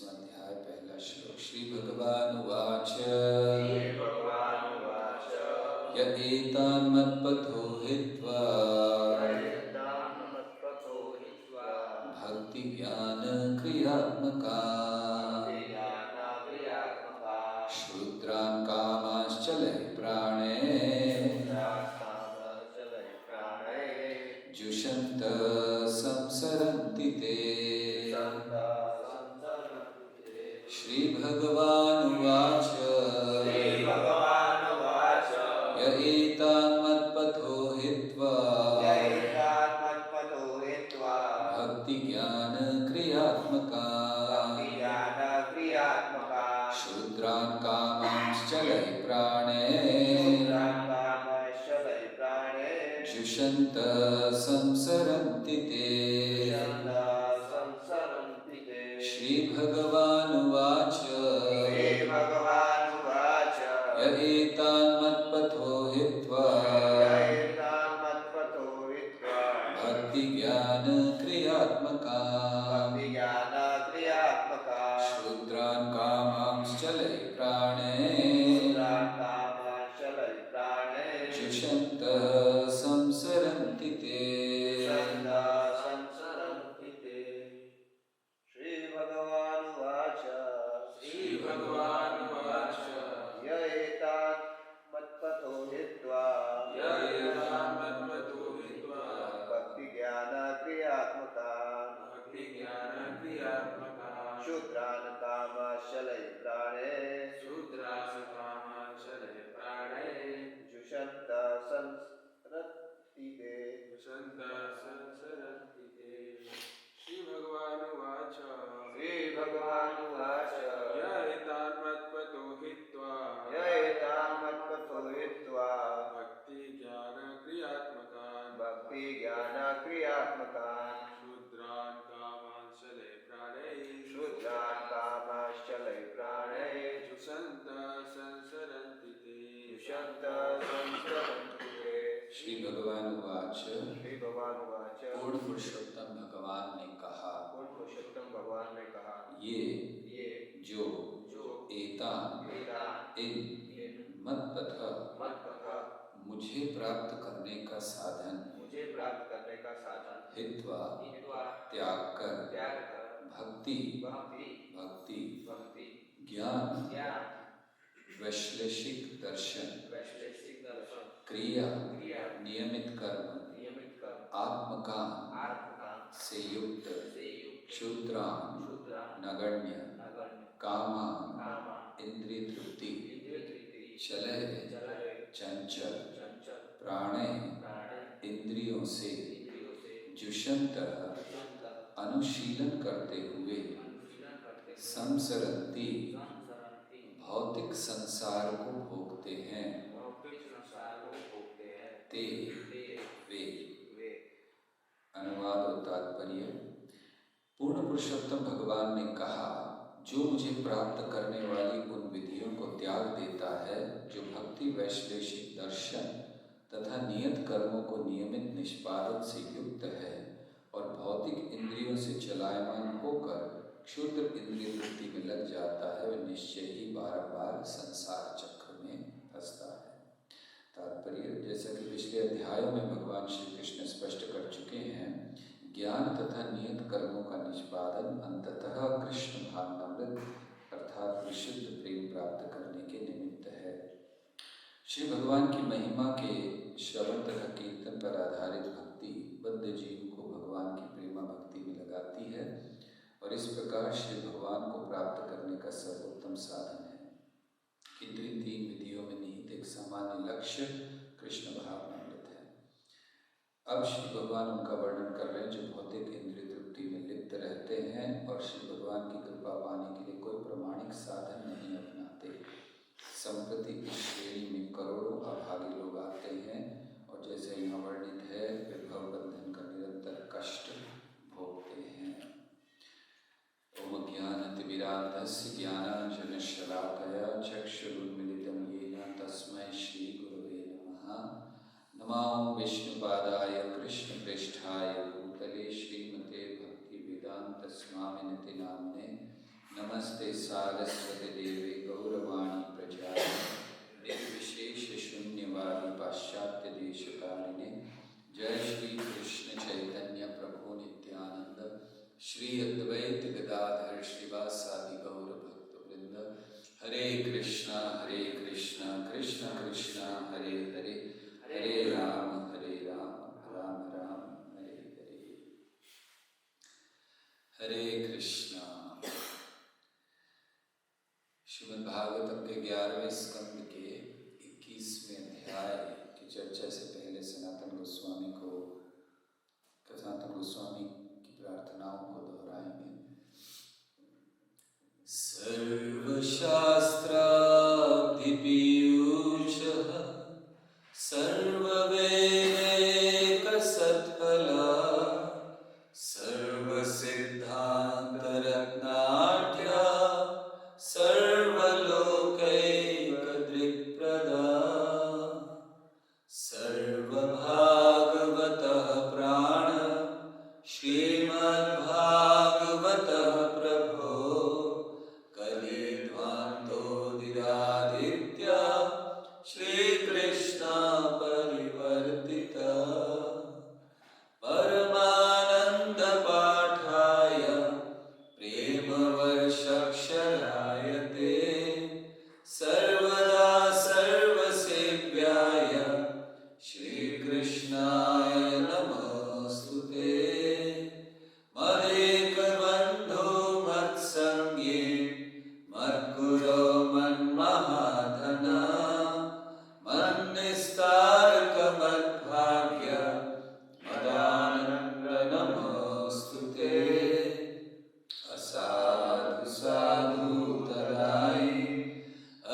अध्याय पहला श्लोक। श्री भगवानुवाच य एतान्मत्पथो हित्वा भक्ति ज्ञान क्रियात्मका शूद्रान् कामाश्चलैः प्राणे जुषन्त संसरन्ति ते। श्री भगवानुवाच य एतान्मत्पथो हित्वा भक्ति ज्ञान क्रियात्मका शूद्रान् कामांश्चलैः प्राणे जुषन्त संसरन्ति ते। श्री भगवानुवाच य एतान्मत्पथो हित्वा भक्ति ज्ञान क्रियात्मका शूद्रान् कामांश्चलैः प्राणे जुषन्त संसरन्ति ते। श्री भगवानुवाच य एतान्मत्पथो हित्वा भक्ति ज्ञान क्रियात्मका शूद्रान् कामाश्चलैः प्राणे जुषन्त संसरन्ति ते। श्री भगवानुवाच य एतान्मत्पथो हित्वा भक्ति ज्ञान क्रियात्मकान् शूद्रान् कामाश्चलैः प्राणे जुषन्त संसरन्ति ते। श्री भगवानुवाच पूर्ण पुरुषोत्तम भगवान ने कहा ये जो एतान इन मत्पथ मुझे प्राप्त करने का साधन हित्वा त्याग कर भक्ति ज्ञान वैश्लेषिक दर्शन क्रिया नियमित कर्म आत्मकाम से युक्त क्षुद्रान नगण्य कामा इंद्रिय तृप्ति चले चंचल प्राणे इंद्रियों से जुषंत अनुशीलन करते हुए संसरती भौतिक संसार को भोगते हैं ते वे। अनुवाद और तात्पर्य। पूर्ण पुरुषोत्तम भगवान ने कहा जो मुझे प्राप्त करने वाली उन विधियों को त्याग देता है जो भक्ति वैश्लेषिक दर्शन तथा नियत कर्मों को नियमित निष्पादन से युक्त है और भौतिक इंद्रियों से चलायमान होकर क्षुद्र इंद्रिय वृत्ति में लग जाता है वह निश्चय ही बारंबार संसार चक्र में फंसता है। तात्पर्य। जैसा कि पिछले अध्यायों में भगवान श्री कृष्ण स्पष्ट कर चुके हैं, ज्ञान तथा नियत कर्मों का निष्पादन अंततः कृष्ण भावनामृत अर्थात विशुद्ध प्रेम प्राप्त करने के निमित्त है। श्री भगवान की महिमा के श्रवण तथा कीर्तन पर आधारित भक्ति बद्ध जीव को भगवान की प्रेमा भक्ति में लगाती है और इस प्रकार श्री भगवान को प्राप्त करने का सर्वोत्तम साधन है। किंतु इन तीन विधियों में निहित एक सामान्य लक्ष्य कृष्ण भावनामृत है। अब श्री भगवान उनका वर्णन कर रहे हैं जो भौतिक इंद्रिय तृप्ति में लिप्त रहते हैं और श्री भगवान की कृपा पाने के लिए कोई प्रमाणिक साधन नहीं अपनाते। संप्रति इस श्रेणी में करोड़ों अभागी लोग आते हैं और जैसे यहाँ वर्णित है विभव बंधन का निरंतर कष्ट भोगते हैं। ओम ज्ञानतिमिरान्धस्य ज्ञानाञ्जनशलाकया चक्षुरुन्मिलितं येन तस्मै श्रीगुरवे नमः। नमो विष्णुपादाय कृष्णप्रेष्ठाय भूतले श्रीमते भक्तिवेदान्तस्वामिनिति नाम्ने नमस्ते सारस्वती देवी गौरवाणी प्रचारिणे निर्विशेष शून्यवादी पाश्चात्य देशकारिणे जय श्री कृष्ण चैतन्य प्रभु नित्यानंद श्री अद्वैत गदाधर श्रीवासादि गौर भक्त वृंद हरे कृष्णा कृष्ण कृष्ण हरे हरे हरे राम राम राम हरे हरे। हरे कृष्णा। श्रीमद् भागवतम के 11वें स्कंद के 21वें अध्याय की चर्चा से पहले सनातन गोस्वामी की प्रार्थनाओं को दोहराएंगे। सर्वशास्त्राधिपीयूषः सर्ववेदैकसत्फला सर्वसिद्धान्तरत्नाढ्या सर्वलोकैकदृक्प्रदा सर्वभागवतः प्राण श्रीमद्भागवतः प्रभो कलिध्वान्तोदिरादित्य श्रीकृष्ण परिवर्तिता परमानन्दपाठाय प्रेमवर्षक्षराय ते सर्वदा सर्वसेव्याय श्रीकृष्णाय नमोऽस्तुते। मदेकबन्धो मत्सङ्गे मद्गुरो मन्महाधना मन्निस्तारकमद्भाग्य मदानन्द नमोऽस्तुते। असाधु साधुतराय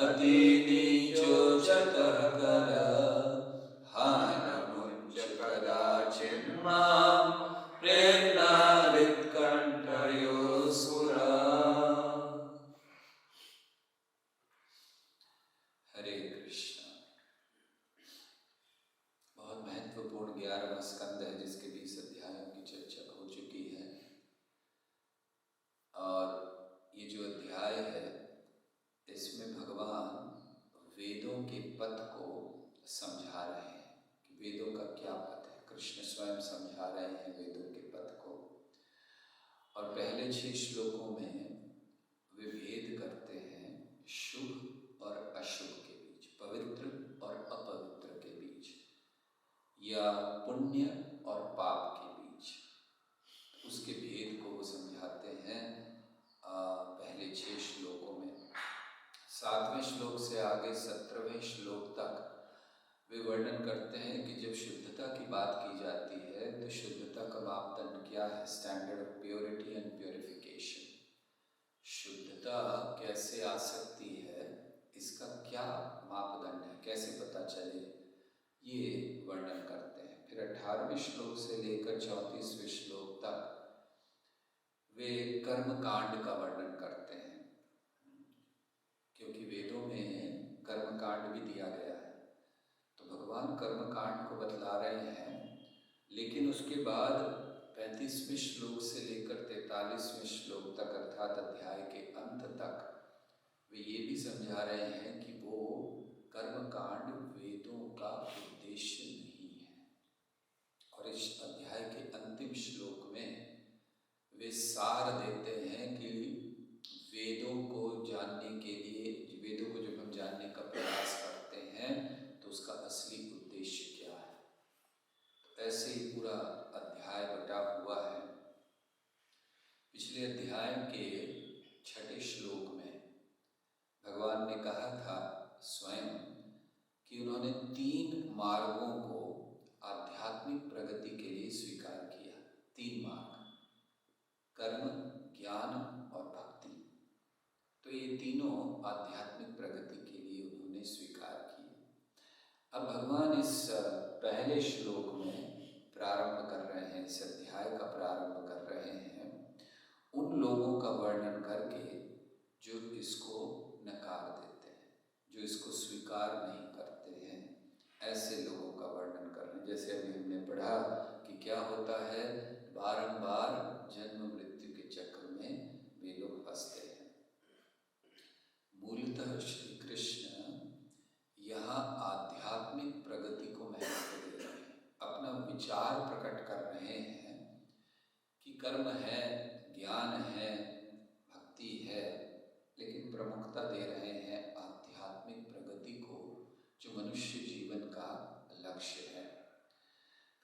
अतिनीचोचतः कर हानमुञ्च कदाचिन्मां प्रेम्णादित्कण्ठयोऽसुरा। हरे कृष्ण। बहुत महत्वपूर्ण 11वां स्कंद है जिसके 20 अध्यायों की चर्चा हो चुकी है। और ये जो अध्याय है इसमें भगवान वेदों के पथ को समझा रहे हैं कि वेदों का क्या पथ है। कृष्ण स्वयं समझा रहे हैं वेदों के पथ को। और पहले 6 श्लोकों में वे भेद करते हैं शुभ और अशुभ के बीच, पवित्र और अपवित्र के बीच, या पुण्य और पाप के बीच। उसके भेद को वो समझाते हैं पहले 6 श्लोकों में। 7वें श्लोक से आगे 17वें श्लोक तक वे वर्णन करते हैं कि जब शुद्धता की बात की जाती है तो शुद्धता का मापदंड क्या है, standard of purity and purification. शुद्धता कैसे आ सकती है, इसका क्या मापदंड है, कैसे पता चले, ये वर्णन करते हैं। फिर 18वें श्लोक से लेकर 34वें श्लोक तक वे कर्म कांड का वर्णन करते हैं, क्योंकि वेदों में कर्म कांड भी दिया गया है। तो भगवान कर्म कांड को बतला रहे हैं, लेकिन उसके बाद 35वें श्लोक से लेकर 43वें श्लोक तक अर्थात अध्याय के अंत तक वे ये भी समझा रहे हैं कि वो कर्म कांड वेदों का उद्देश्य नहीं है। और इस अध्याय के अंतिम श्लोक में वे सार देते हैं कि वेदों को जानने के लिए, वेदों को जब हम जानने का प्रयास करते हैं तो उसका असली उद्देश्य क्या है। तो ऐसे ही पूरा अध्याय बटा हुआ है। पिछले अध्याय के 6ठे श्लोक में भगवान ने कहा था स्वयं कि उन्होंने 3 मार्गों को आध्यात्मिक प्रगति के लिए स्वीकार किया। 3 मार्ग, कर्म, ज्ञान और भक्ति। तो ये तीनों आध्यात्मिक प्रगति के लिए उन्होंने स्वीकार किए। अब भगवान इस पहले श्लोक में प्रारंभ कर रहे हैं, इस अध्याय का प्रारंभ कर रहे हैं उन लोगों का वर्णन करके जो इसको नकार देते हैं, जो इसको स्वीकार नहीं करते हैं। ऐसे लोगों का वर्णन कर रहे हैं। जैसे अभी हमने पढ़ा कि क्या होता है, बारंबार जन्म मृत्यु के चक्र में वे लोग फंसते हैं। कर्म है, ज्ञान है, भक्ति है, लेकिन प्रमुखता दे रहे हैं आध्यात्मिक प्रगति को, जो मनुष्य जीवन का लक्ष्य है।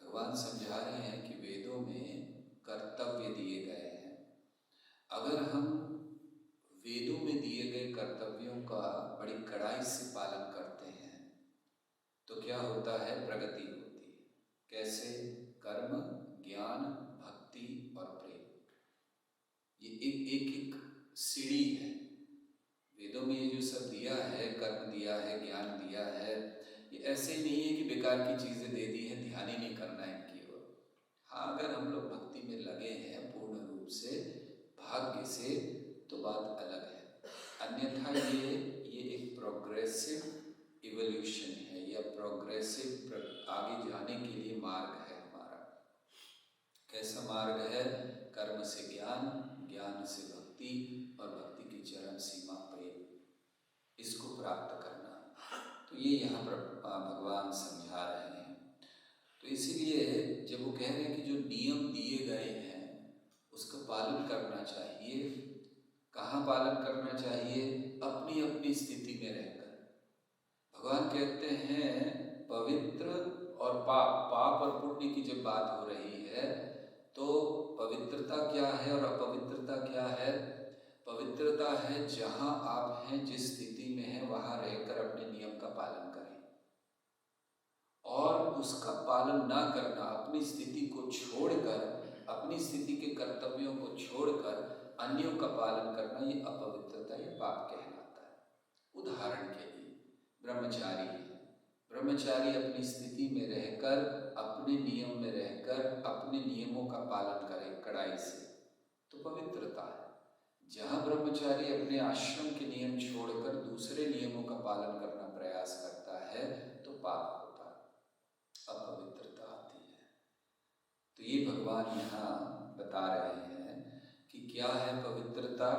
भगवान समझा रहे हैं कि वेदों में कर्तव्य दिए गए हैं। अगर हम वेदों में दिए गए कर्तव्यों का बड़ी कड़ाई से पालन करते हैं तो क्या होता है? प्रगति होती है। कैसे? कर्म, ज्ञान, भक्ति और प्रेम, ये एक सीढ़ी है। वेदों में ये जो सब दिया है, कर्म दिया है, ज्ञान दिया है, ये ऐसे नहीं है कि बेकार की चीजें दे दी हैं, ध्यान ही नहीं करना है इनकी ओर। हाँ, अगर हम लोग भक्ति में लगे हैं पूर्ण रूप से, भाग्य से, तो बात अलग है। अन्यथा ये एक प्रोग्रेसिव इवोल्यूशन है, या प्रोग्रेसिव आगे जाने के लिए मार्ग है हमारा। कैसा मार्ग है? कर्म से ज्ञान, ज्ञान से भक्ति और भक्ति की चरम सीमा प्रेम, इसको प्राप्त करना। तो ये यहाँ पर भगवान समझा रहे हैं। तो इसीलिए जब वो कह रहे हैं कि जो नियम दिए गए हैं उसका पालन करना चाहिए, कहाँ पालन करना चाहिए? अपनी अपनी स्थिति में रहकर। भगवान कहते हैं पवित्र और पाप और पुण्य की जब बात हो रही है तो पवित्रता क्या है और अपवित्रता क्या है? पवित्रता है जहाँ आप हैं, जिस स्थिति में हैं, वहाँ रहकर अपने नियम का पालन करें, और उसका पालन ना करना, अपनी स्थिति को छोड़कर, अपनी स्थिति के कर्तव्यों को छोड़कर अन्यों का पालन करना, ये अपवित्रता या पाप कहलाता है। उदाहरण के लिए ब्रह्मचारी है, ब्रह्मचारी अपनी स्थिति में रहकर, अपने नियम में रहकर, अपने नियमों का पालन करे कड़ाई से, तो पवित्रता है। जहाँ ब्रह्मचारी अपने आश्रम के नियम छोड़कर दूसरे नियमों का पालन करना प्रयास करता है तो पाप होता है, अपवित्रता आती है। तो ये भगवान यहाँ बता रहे हैं कि क्या है पवित्रता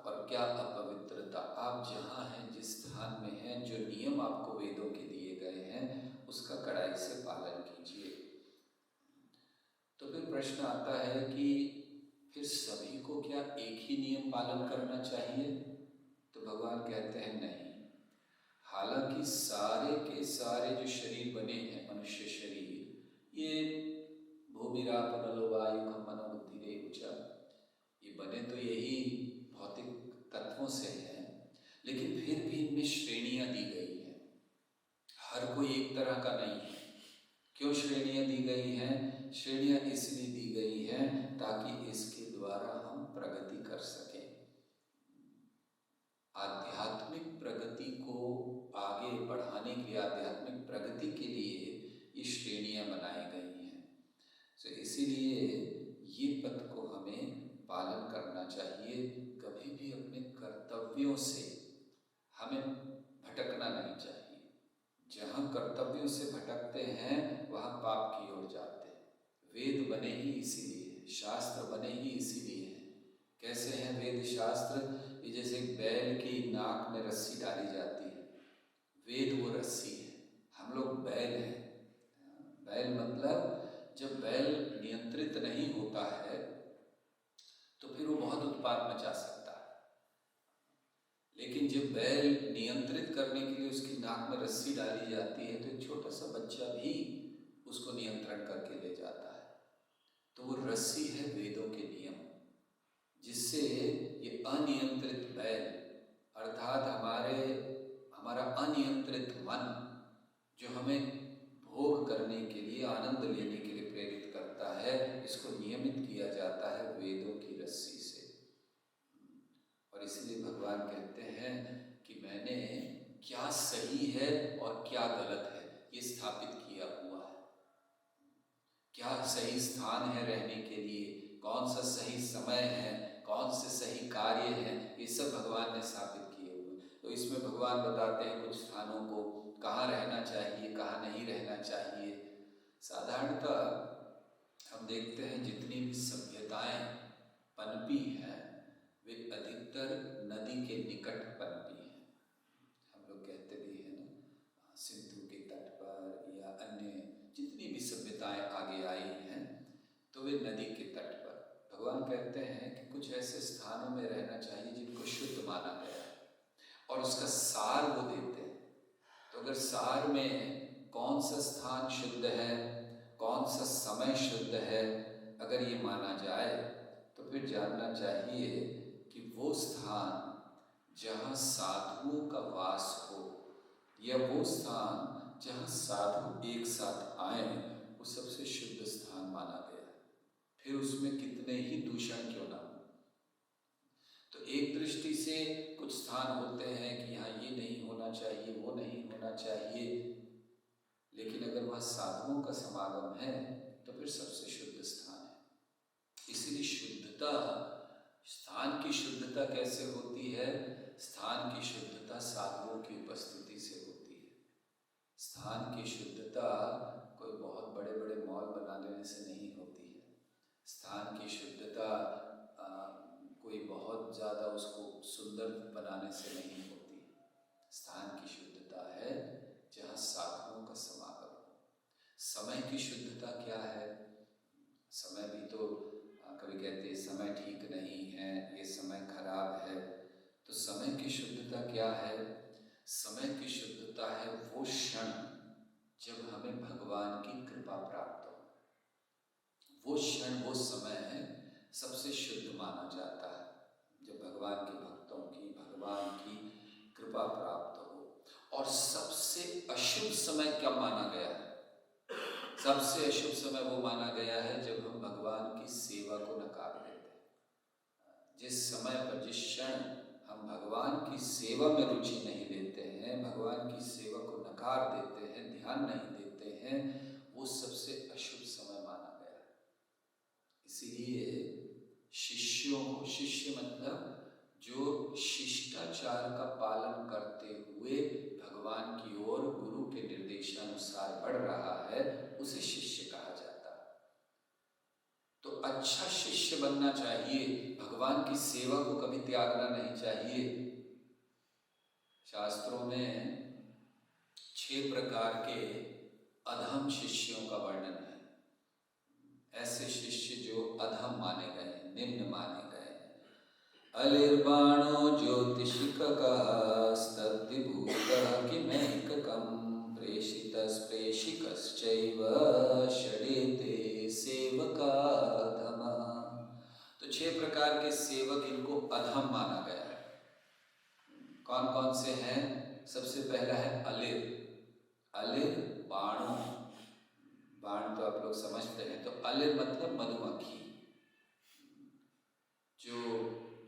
और क्या अपवित्रता। आप जहाँ हैं, जिस स्थान में हैं, जो नियम आपको वेदों के दिए गए हैं, उसका कड़ाई से पालन कीजिए। तो फिर प्रश्न आता है कि फिर सभी को क्या एक ही नियम पालन करना चाहिए? तो भगवान कहते हैं नहीं। हालांकि सारे के सारे जो शरीर बने हैं, मनुष्य शरीर, ये भूमिराप नलो वायु मनो बुद्धि रे ऊंचा, ये बने तो यही भौतिक तत्वों से हैं, लेकिन फिर भी इनमें श्रेणियां दी गई हैं। हर कोई एक तरह का नहीं है। क्यों श्रेणियां दी गई हैं? श्रेणियां इसलिए दी गई हैं ताकि इसके द्वारा हम प्रगति कर सकें। आध्यात्मिक प्रगति को आगे बढ़ाने के लिए, आध्यात्मिक प्रगति के लिए ये श्रेणियां बनाई गई हैं। तो इसीलिए ये पथ को हमें पालन करना चाहिए। कभी भी अपने कर्तव्यों से हमें भटकना नहीं चाहिए। जहाँ कर्तव्यों से भटकते हैं वहाँ पाप की ओर जाते हैं। वेद बने ही इसीलिए, शास्त्र बने ही इसीलिए हैं। कैसे हैं वेद शास्त्र? ये जैसे बैल की नाक में रस्सी डाली जाती है, वेद वो रस्सी है, हम लोग बैल हैं। बैल मतलब जब बैल नियंत्रित नहीं होता है तो फिर वो बहुत उत्पात मचा सकता है, लेकिन जब बैल नियंत्रित करने के लिए उसकी नाक में रस्सी डाली जाती है तो एक छोटा सा बच्चा भी उसको नियंत्रण करके ले जाता है। तो वो रस्सी है वेदों के नियम, जिससे ये अनियंत्रित बैल अर्थात हमारा अनियंत्रित मन, जो हमें भोग करने के लिए, आनंद लेने के लिए प्रेरित करता है, इसको नियमित किया जाता है वेदों की रस्सी से। और इसलिए भगवान कहते हैं कि मैंने क्या सही है और क्या गलत है ये स्थापित किया हुआ है। क्या सही स्थान है रहने के लिए, कौन सा सही समय है, कौन से सही कार्य हैं, ये सब भगवान ने स्थापित किए हुए। तो इसमें भगवान बताते हैं कुछ स्थानों को, कहाँ रहना चाहिए, कहाँ नहीं रहना चाहिए। साधारणतः हम देखते हैं जितनी भी सभ्यताएं पनपी हैं वे अधिकतर नदी के निकट पनपी हैं। हम लोग कहते भी हैं ना, सिंधु के तट पर या अन्य जितनी भी सभ्यताएं आगे आई हैं तो वे नदी के तट पर। भगवान कहते हैं कि कुछ ऐसे स्थानों में रहना चाहिए जिनको शुद्ध माना गया है और उसका सार वो देते हैं। तो अगर सार में कौन सा स्थान शुद्ध है, कौन सा समय शुद्ध है, अगर ये माना जाए तो फिर जानना चाहिए कि वो स्थान जहाँ साधुओं का वास हो या वो स्थान जहाँ साधु एक साथ आए, वो सबसे शुद्ध स्थान माना गया। फिर उसमें कितने ही दूषण क्यों ना हो। तो एक दृष्टि से कुछ स्थान होते हैं कि यहाँ ये नहीं होना चाहिए, वो नहीं होना चाहिए, लेकिन अगर वह साधुओं का समागम है तो फिर सबसे शुद्ध स्थान है। इसलिए शुद्धता, स्थान की शुद्धता कैसे होती है? स्थान की शुद्धता साधुओं की उपस्थिति से होती है। स्थान की शुद्धता कोई बहुत बड़े बड़े मॉल बना लेने से नहीं होती है। स्थान की शुद्धता कोई बहुत ज़्यादा उसको सुंदर बनाने से नहीं होती। स्थान की शुद्धता है जहाँ साधुओं का समागम हो। समय की शुद्धता क्या है? समय भी तो कभी कहते हैं समय ठीक नहीं है, ये समय खराब है। तो समय की शुद्धता क्या है? समय की शुद्धता है वो क्षण जब हमें भगवान की कृपा प्राप्त हो। वो क्षण, वो समय है सबसे शुद्ध माना जाता है, जब भगवान के भक्तों की, भगवान की कृपा प्राप्त हो। और सबसे अशुभ समय क्या माना गया है? सबसे अशुभ समय वो माना गया है जब हम भगवान की सेवा को नकार देते हैं। जिस समय पर, जिस क्षण हम भगवान की सेवा में रुचि नहीं लेते हैं, भगवान की सेवा को नकार देते हैं, ध्यान नहीं देते हैं, वो सबसे अशुभ समय माना गया है। इसीलिए शिष्यों को, शिष्य मतलब जो शिष्टाचार का पालन करते हुए भगवान की ओर गुरु के निर्देशानुसार बढ़ रहा है, उसे शिष्य कहा जाता है। तो अच्छा शिष्य बनना चाहिए, भगवान की सेवा को कभी त्यागना नहीं चाहिए। शास्त्रों में 6 प्रकार के अधम शिष्यों का वर्णन है। ऐसे शिष्य जो अधम माने गए, निम्न माने गए। अलिर्बाणो ज्योतिषिकः स्तद्विभूतः किमैककं प्रेषितस्प्रेषिकश्चैव षडेते सेवकाधमः। तो 6 प्रकार के सेवक, इनको अधम माना गया है। कौन कौन से हैं? सबसे पहला है अलिर। अलिर बाणों, बाण तो आप लोग समझते हैं। तो अलिर मतलब मधुमक्खी, जो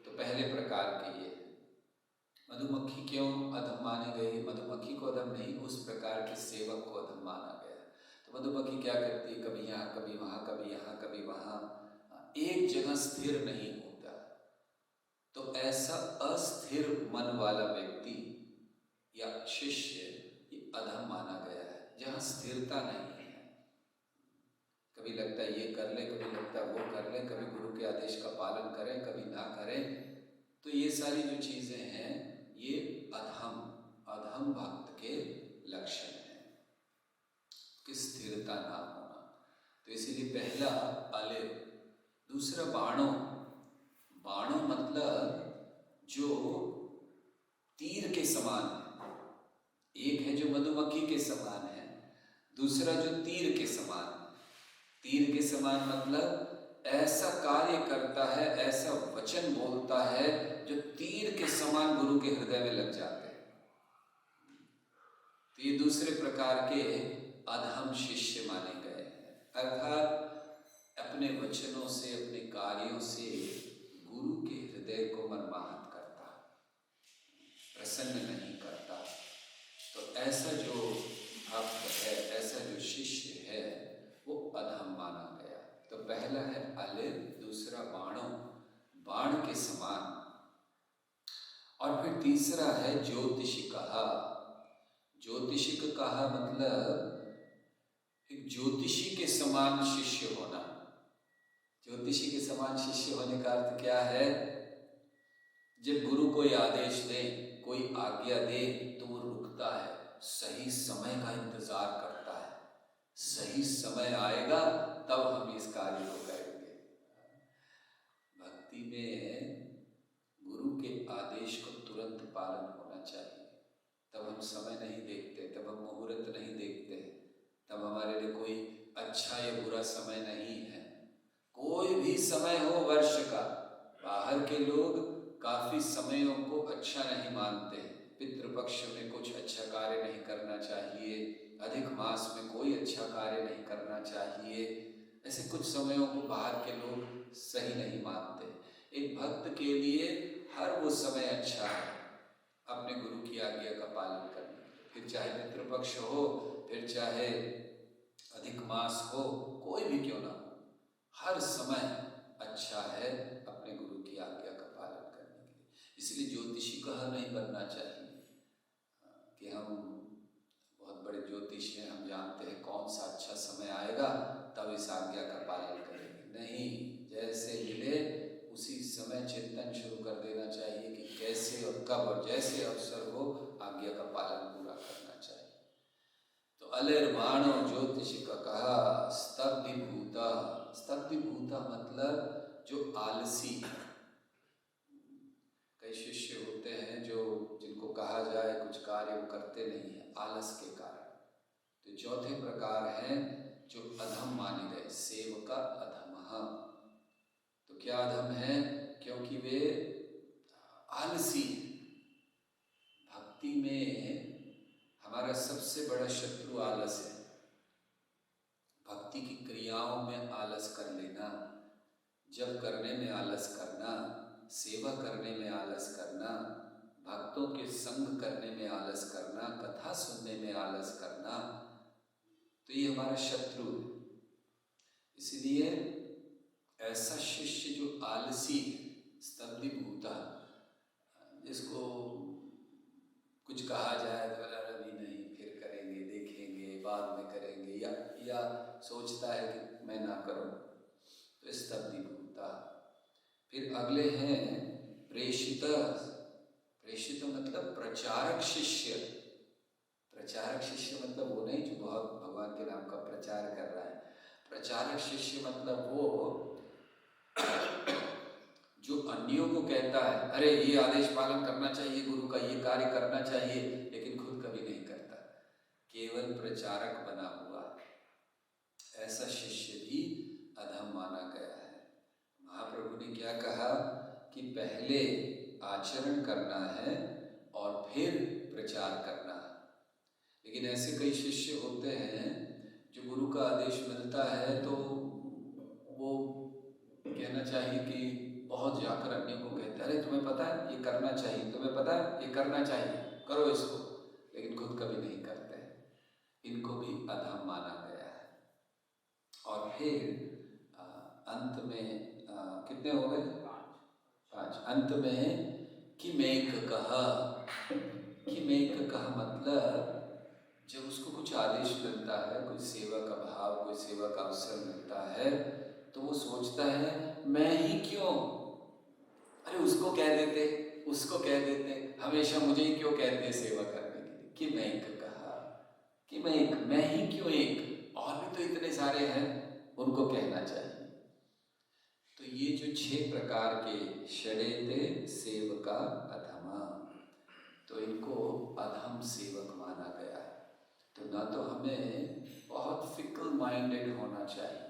तो पहले प्रकार के ये। मधुमक्खी क्यों अधम मानी गई? मधुमक्खी को अधम नहीं, उस प्रकार के सेवक को अधम माना गया। तो मधुमक्खी क्या करती है? कभी यहाँ, कभी वहाँ, कभी यहाँ, कभी वहाँ, एक जगह स्थिर नहीं होता। तो ऐसा अस्थिर मन वाला व्यक्ति या शिष्य ये अधम माना गया है, जहाँ स्थिरता नहीं है। कभी लगता है ये कर ले, कभी लगता है वो कर ले, कभी गुरु के आदेश का पालन करें, कभी ना करें। तो ये सारी जो चीज़ें हैं, ये अधम भक्त के लक्षण हैं कि स्थिरता ना होना। तो इसीलिए पहला अलिर। दूसरा बाणों। बाणों मतलब जो तीर के समान है। एक है जो मधुमक्खी के समान है, दूसरा जो तीर के समान है। तीर के समान मतलब ऐसा कार्य करता है, ऐसा वचन बोलता है जो तीर के समान गुरु के हृदय में लग जाते हैं। तो ये दूसरे प्रकार के अधम शिष्य माने गए हैं। अर्थात अपने वचनों से, अपने कार्यों से गुरु के हृदय को मनमाहत करता, प्रसन्न नहीं करता। तो ऐसा जो भक्त है, ऐसा जो शिष्य है, वो अधम माना गया। तो पहला है अलिर, दूसरा बाणों, बाण के समान, और फिर तीसरा है ज्योतिषिकः। ज्योतिषिकः मतलब एक ज्योतिषी के समान शिष्य होना। ज्योतिषी के समान शिष्य होने का अर्थ क्या है? जब गुरु कोई आदेश दे, कोई आज्ञा दे, तो वो रुकता है, सही समय का इंतजार करता है। सही समय आएगा तब हम इस कार्य को करेंगे। भक्ति में गुरु के आदेश को तुरंत पालन होना चाहिए। तब हम समय नहीं देखते, तब हम मुहूर्त नहीं देखते, तब हमारे लिए कोई अच्छा या बुरा समय नहीं है। कोई भी समय हो वर्ष का, बाहर के लोग काफी समयों को अच्छा नहीं मानते। पितृपक्ष में कुछ अच्छा कार्य नहीं करना चाहिए, अधिक मास में कोई अच्छा कार्य नहीं करना चाहिए, ऐसे कुछ समयों को बाहर के लोग सही नहीं मानते। एक भक्त के लिए हर वो समय अच्छा है अपने गुरु की आज्ञा का पालन करने के लिए। फिर चाहे पितृपक्ष हो, फिर चाहे अधिक मास हो, कोई भी क्यों ना हो, हर समय अच्छा है अपने गुरु की आज्ञा का पालन करने के लिए। इसलिए ज्योतिषी कहा नहीं बनना चाहिए कि हम बहुत बड़े ज्योतिषी हैं, हम जानते हैं कौन सा अच्छा समय आएगा तब इस आज्ञा का पालन करेंगे। नहीं, जैसे मिले उसी समय चिंतन शुरू कर देना चाहिए कि कैसे और कब और जैसे अवसर हो आज्ञा का पालन पूरा करना चाहिए। तो अलिर्वाणो ज्योतिष का कहा स्तब्धिभूता। स्तब्धिभूता मतलब जो आलसी है। कई शिष्य होते हैं जिनको कहा जाए कुछ कार्य वो करते नहीं है आलस के कारण। तो चौथे प्रकार हैं जो अधम माने गए, सेवका अधमः। तो क्या अधम है? क्योंकि वे आलसी हैं। भक्ति में हमारा सबसे बड़ा शत्रु आलस है। भक्ति की क्रियाओं में आलस कर लेना, जप करने में आलस करना, सेवा करने में आलस करना, भक्तों के संग करने में आलस करना, कथा सुनने में आलस करना, तो ये हमारा शत्रु है। इसलिए ऐसा शिष्य जो आलसी स्तब्धिभूता, जिसको कुछ कहा जाए तो अभी नहीं, फिर करेंगे, देखेंगे, बाद में करेंगे, या सोचता है कि मैं ना करूं, तो स्तब्धिभूता। फिर अगले हैं प्रेषित। प्रेषित मतलब प्रचारक शिष्य। प्रचारक शिष्य मतलब वो नहीं जो बहुत भगवान के नाम का प्रचार कर रहा है। प्रचारक शिष्य मतलब वो जो अन्यों को कहता है अरे ये आदेश पालन करना चाहिए गुरु का, ये कार्य करना चाहिए, लेकिन खुद कभी नहीं करता, केवल प्रचारक बना हुआ। ऐसा शिष्य भी अधम माना गया है। महाप्रभु ने क्या कहा कि पहले आचरण करना है और फिर प्रचार करना है। लेकिन ऐसे कई शिष्य होते हैं जो गुरु का आदेश मिलता है तो वो कहना चाहिए कि बहुत जाकर अन्यों को कहते हैं अरे तुम्हें पता है ये करना चाहिए, तुम्हें पता है ये करना चाहिए, करो इसको, लेकिन खुद कभी नहीं करते हैं। इनको भी अधम माना गया है। और फिर अंत में कितने हो गए? 5। अंत में किमेक कहा। किमेक कहा मतलब जब उसको कुछ आदेश मिलता है, कोई सेवा का भाव, कोई सेवा का अवसर मिलता है, तो वो सोचता है मैं ही क्यों, अरे उसको कह देते, उसको कह देते, हमेशा मुझे ही क्यों कहते हैं सेवा करने के लिए। किमेक कहा कि मैं ही क्यों एक, और भी तो इतने सारे हैं, उनको कहना चाहिए। तो ये जो 6 प्रकार के षडेते सेवका अधमा, तो इनको अधम सेवक माना गया है। तो ना तो हमें बहुत फिकल माइंडेड होना चाहिए,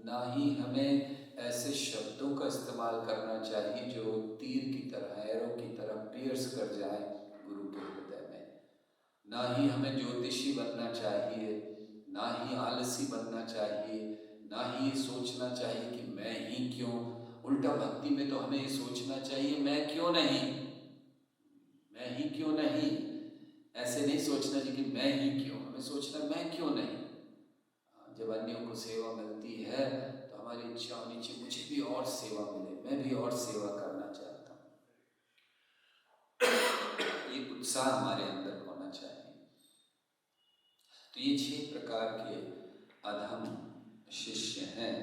ना ही हमें ऐसे शब्दों का इस्तेमाल करना चाहिए जो तीर की तरह, एरो की तरह पियर्स कर जाए गुरु के हृदय में। ना ही हमें ज्योतिषी बनना चाहिए, ना ही आलसी बनना चाहिए, ना ही ये सोचना चाहिए कि मैं ही क्यों। उल्टा भक्ति में तो हमें ये सोचना चाहिए मैं क्यों नहीं, मैं ही क्यों नहीं। ऐसे नहीं सोचना चाहिए कि मैं ही क्यों, हमें सोचना मैं क्यों नहीं। जब अन्यों को सेवा मिलती है तो हमारी इच्छा होनी चाहिए मुझे भी और सेवा मिले, मैं भी और सेवा करना चाहता हूँ। ये उत्साह हमारे अंदर होना चाहिए। तो ये 6 प्रकार के अधम शिष्य हैं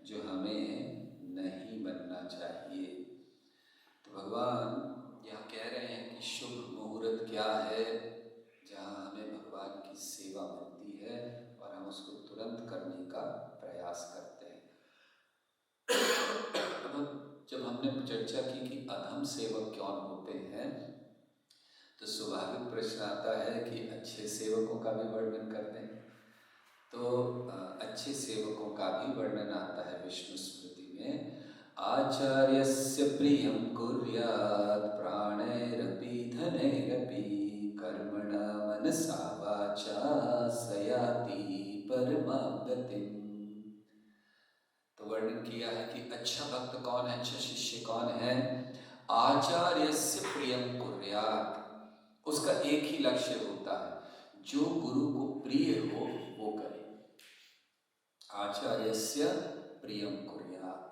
जो हमें नहीं बनना चाहिए। तो भगवान यहाँ कह रहे हैं कि शुभ मुहूर्त क्या है जहाँ हमें भगवान की सेवा मिलती है और हम उसको तुरंत करने का प्रयास करते हैं। अब जब हमने चर्चा की कि अधम सेवक कौन होते हैं, तो स्वाभाविक प्रश्न आता है कि अच्छे सेवकों का भी वर्णन करते हैं। तो अच्छे सेवकों का भी वर्णन आता है विष्णु स्मृति में। आचार्यस्य प्रियं कुर्यात् प्राणैरपि धनैरपि कर्मणा मनसा वाचा स याति परमां गतिम्। तो वर्णन किया है कि अच्छा भक्त कौन है, अच्छा शिष्य कौन है। आचार्यस्य प्रियं कुर्यात्, उसका एक ही लक्ष्य होता है, जो गुरु को प्रिय हो वो करे। आचार्यस्य प्रियं कुर्यात्,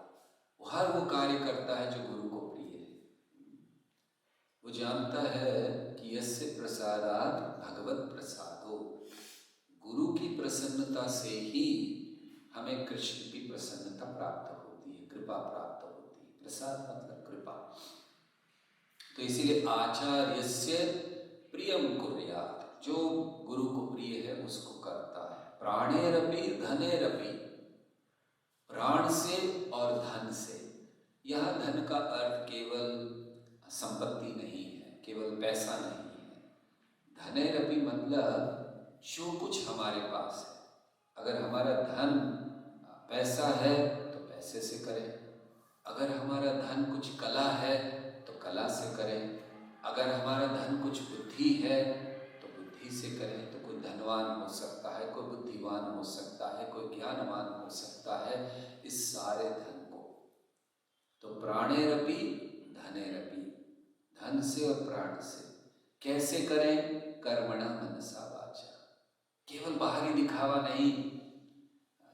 वो हर वो कार्य करता है जो गुरु को प्रिय है। वो जानता है कि यस्य प्रसादात् भगवत प्रसादो, गुरु की प्रसन्नता से ही हमें कृष्ण की प्रसन्नता प्राप्त होती है, कृपा प्राप्त होती है। प्रसाद मतलब कृपा। तो इसीलिए आचार्यस्य प्रियं कुर्यात्, जो गुरु को प्रिय है उसको करता है। प्राणेरपि धनेरपि, प्राण से और धन से। यह धन का अर्थ केवल संपत्ति नहीं है, केवल पैसा नहीं है। धनेरपि मतलब जो कुछ हमारे पास है। अगर हमारा धन पैसा है तो पैसे से करें, अगर हमारा धन कुछ कला है तो कला से करें, अगर हमारा धन कुछ बुद्धि है तो बुद्धि से करें। तो कोई धनवान हो सकता है, कोई बुद्धिवान हो सकता है, कोई ज्ञानवान हो सकता है, इस सारे धन को। तो प्राणेरपि धनेरपि, धन से और प्राण से। कैसे करें? कर्मणा मनसा वाचा, केवल बाहरी दिखावा नहीं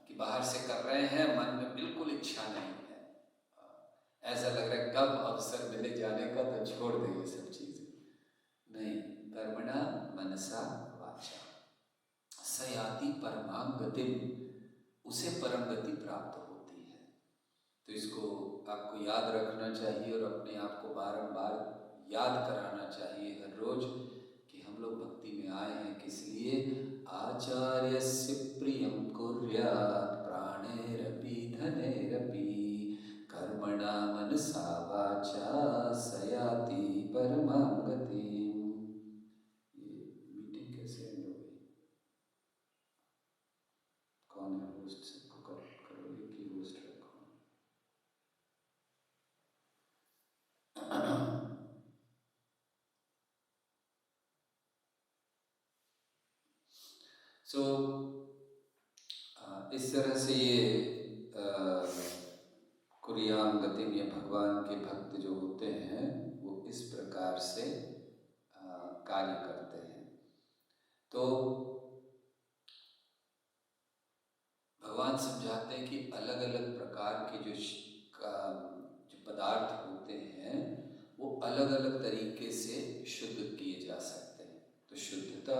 कि बाहर से कर रहे हैं, मन में बिल्कुल इच्छा नहीं है, ऐसा लग रहा है कब अवसर मिले जाने का तो छोड़ दें ये सब चीजें। नहीं, कर्मणा मनसा वाचा स याति परमां गतिम्, उसे परम गति प्राप्त होती है। तो इसको आपको याद रखना चाहिए और अपने आप को बारंबार याद कराना चाहिए हर रोज कि हम लोग भक्ति में आए हैं किस लिए। आचार्यस्य प्रियं कुर्यात् प्राणैरपि धनैरपि कर्मणा मनसा वाचा स याति परमां गतिम्। ये मीटिंग कैसे एंड हो गई? कौन है होस्ट? सबको करोगे कि होस्ट रखो? इस तरह से ये कुर्याम गतिम, या भगवान के भक्त जो होते हैं वो इस प्रकार से कार्य करते हैं। तो भगवान समझाते हैं कि अलग अलग प्रकार के जो पदार्थ होते हैं वो अलग अलग तरीके से शुद्ध किए जा सकते हैं। तो शुद्धता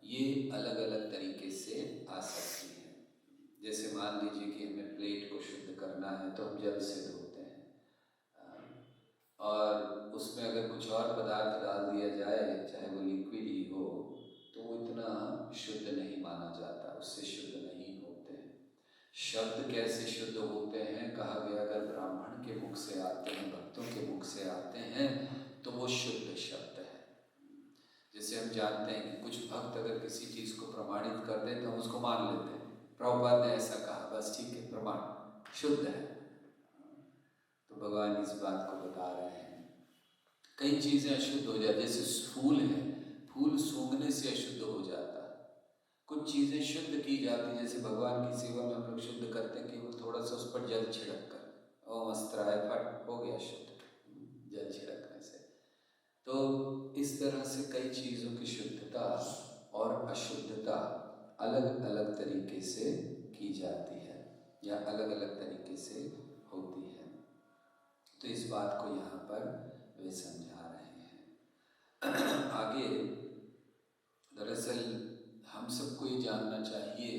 ये अलग अलग तरीके से आ सकती है। जैसे मान लीजिए कि हमें प्लेट को शुद्ध करना है तो हम जल से धोते हैं, और उसमें अगर कुछ और पदार्थ डाल दिया जाए, चाहे वो लिक्विड ही हो, तो वो इतना शुद्ध नहीं माना जाता, उससे शुद्ध नहीं होते हैं। शब्द कैसे शुद्ध होते हैं? कहा गया अगर ब्राह्मण के मुख से आते हैं, भक्तों के मुख से आते हैं तो वो शुद्ध शब्द है। जैसे हम जानते हैं कि कुछ भक्त अगर किसी चीज़ को प्रमाणित कर दें तो हम उसको मान लेते हैं, प्रभुपाद ने ऐसा कहा, बस ठीक है, प्रमाण शुद्ध है। तो भगवान इस बात को बता रहे हैं। कई चीज़ें अशुद्ध हो जाती, जैसे फूल है, फूल सूंघने से अशुद्ध हो जाता है। कुछ चीज़ें शुद्ध की जाती हैं, जैसे भगवान की सेवा में हम लोग शुद्ध करते हैं केवल थोड़ा सा उस पर जल छिड़क कर, ओम अस्त्राय फट हो गया शुद्ध जल छिड़कने से। तो इस तरह से कई चीज़ों की शुद्धता और अशुद्धता अलग अलग तरीके से की जाती है या अलग अलग तरीके से होती है। तो इस बात को यहाँ पर वे समझा रहे हैं। आगे दरअसल हम सबको ये जानना चाहिए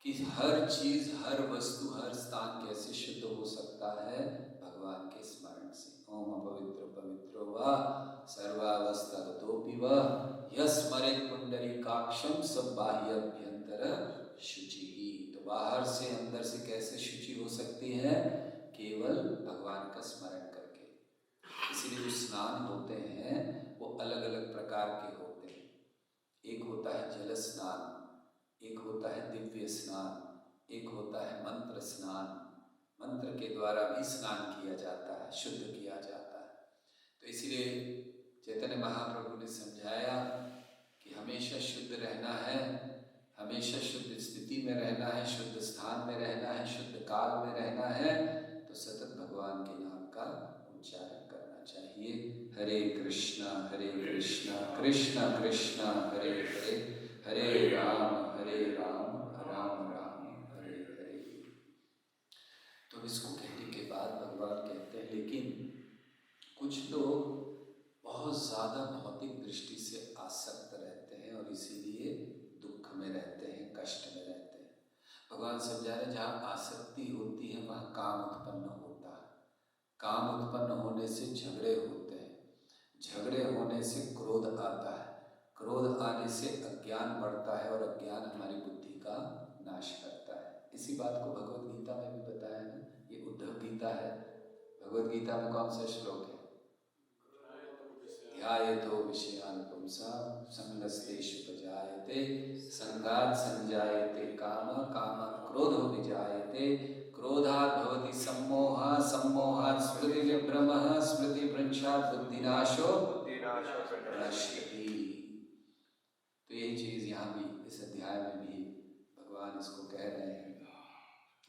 कि हर चीज़, हर वस्तु, हर स्थान कैसे शुद्ध हो सकता है? भगवान के स्मरण से। ओम अपवित्र पवित्रो वा सर्वावस्थागतोऽपि वा यस्मरेत् पुंडरीकाक्षं स बाह्याभ्यंतर शुचिः। तो बाहर से अंदर से कैसे शुचि हो सकती है? केवल भगवान का स्मरण करके। इसीलिए जो स्नान होते हैं वो अलग अलग प्रकार के होते हैं। एक होता है जल स्नान, एक होता है दिव्य स्नान, एक होता है मंत्र स्नान। मंत्र के द्वारा भी स्नान किया जाता है, शुद्ध किया जाता है। तो इसीलिए चैतन्य महाप्रभु ने समझाया कि हमेशा शुद्ध रहना है, हमेशा शुद्ध स्थिति में रहना है, शुद्ध स्थान में रहना है, शुद्ध काल में रहना है, तो सतत भगवान के नाम का उच्चारण करना चाहिए। हरे कृष्णा कृष्णा कृष्णा हरे हरे, हरे राम राम राम हरे हरे। तो इसको कहने के बाद भगवान कहते हैं लेकिन कुछ लोग बहुत ज़्यादा भौतिक दृष्टि से आसक्त रहते हैं और इसीलिए दुख में रहते हैं, कष्ट में रहते हैं। भगवान समझा रहे जहाँ आसक्ति होती है वहाँ काम उत्पन्न होता है, काम उत्पन्न होने से झगड़े होते हैं, झगड़े होने से क्रोध आता है, क्रोध आने से अज्ञान बढ़ता है और अज्ञान हमारी बुद्धि का नाश करता है। इसी बात को भगवद गीता में भी बताया है ना, ये उद्धव गीता है। भगवद गीता में कौन सा श्लोक है? ध्यायतो विषयान् पुंसां संगस्तेषुपजायते संगात् संजायते काम, कामात् क्रोधो विजायते, क्रोधात् भवति सम्मोहः, सम्मोहात् स्मृतिविभ्रमः, स्मृतिभ्रंशात् बुद्धिनाशो नश्यति। तो यही चीज़ यहाँ भी इस अध्याय में भी भगवान इसको कह रहे हैं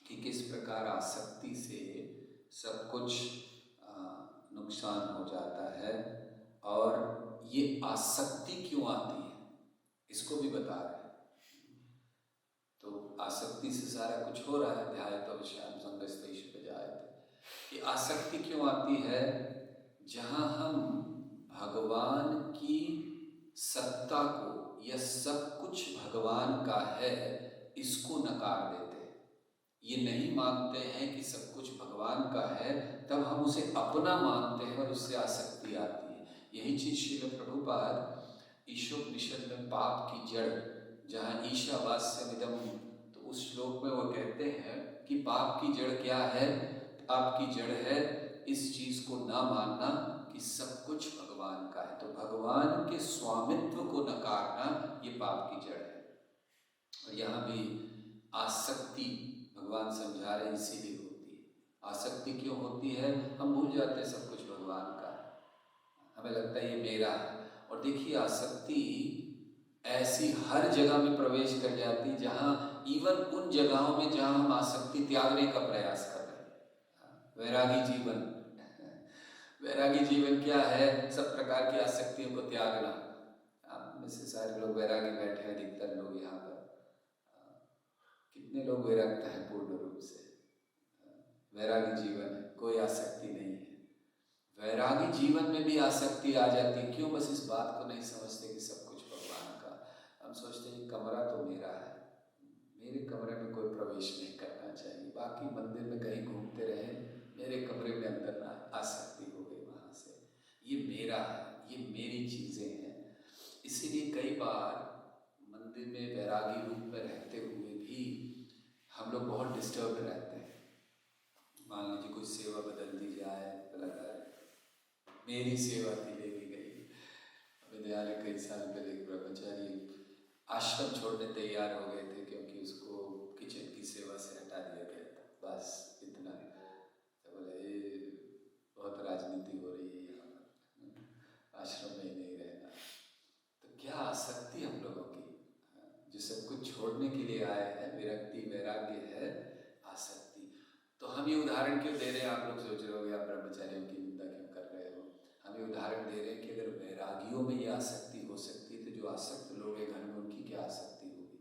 कि किस प्रकार आसक्ति से सब कुछ नुकसान हो जाता है और ये आसक्ति क्यों आती है इसको भी बता रहे हैं। तो आसक्ति से सारा कुछ हो रहा है, ध्याय तो विषयान् संगस्तेषुपजायते। ये आसक्ति क्यों आती है? जहाँ हम भगवान की सत्ता को, यह सब कुछ भगवान का है, इसको नकार देते हैं, ये नहीं मानते हैं कि सब कुछ भगवान का है, तब हम उसे अपना मानते हैं और उससे आसक्ति आती है। यही चीज श्रील प्रभुपाद ईशोपनिषद में पाप की जड़, जहाँ ईशावास्यमिदं, तो उस श्लोक में वो कहते हैं कि पाप की जड़ क्या है? पाप की जड़ है इस चीज को ना मानना कि सब कुछ भगवान का है। तो भगवान के स्वामित्व को नकारना ये पाप की जड़ है। और यहाँ भी आसक्ति भगवान समझा रहे इसीलिए होती है। आसक्ति क्यों होती है? हम भूल जाते हैं सब कुछ भगवान का है, हमें लगता है ये मेरा है। और देखिए आसक्ति ऐसी हर जगह में प्रवेश कर जाती है, जहाँ इवन उन जगहों में जहाँ हम आसक्ति त्यागने का प्रयास कर रहे हैं। वैरागी जीवन, वैरागी जीवन क्या है? सब प्रकार की आसक्तियों को त्यागना। आप में से सारे लोग वैरागी बैठे हैं, अधिकतर लोग यहाँ पर। कितने लोग वैराग्त हैं पूर्ण रूप से? वैरागी जीवन है, कोई आसक्ति नहीं है। वैरागी जीवन में भी आसक्ति आ जाती है। क्यों? बस इस बात को नहीं समझते कि सब कुछ भगवान का। हम सोचते हैं कमरा तो मेरा है, मेरे कमरे में कोई प्रवेश नहीं करना चाहिए, बाकी मंदिर में कहीं घूमते रहे, मेरे कमरे में अंदर ना आसक्ति हो गई वहाँ से। ये मेरा है, ये मेरी चीज़ें हैं। इसीलिए कई बार मंदिर में वैरागी रूप में रहते हुए भी हम लोग बहुत डिस्टर्ब रहते हैं। मान लीजिए कोई सेवा बदल दी जाए, लगा मेरी सेवा थी लेके गई। विद्यालय कई साल पहले एक ब्रह्मचारी आश्रम छोड़ने तैयार हो गए थे क्योंकि उसको किचन की सेवा से हटा दिया गया था, बस इतना। तो बोले बहुत राजनीति हो रही है यहाँ पर, आश्रम में ही नहीं रहना। तो क्या आसक्ति हम लोगों की, जो सब कुछ छोड़ने के लिए आए हैं, विरक्ति वैराग्य है, आसक्ति। तो हम ये उदाहरण क्यों दे रहे हैं? आप लोग सोच रहे हो आप ब्रह्मचारियों की निंदा क्यों कर रहे हो? हम ये उदाहरण दे रहे हैं कि अगर वैरागियों में ये आसक्ति हो सकती है, तो जो आसक्त लोग हैं घर में, उनकी क्या आसक्ति होगी?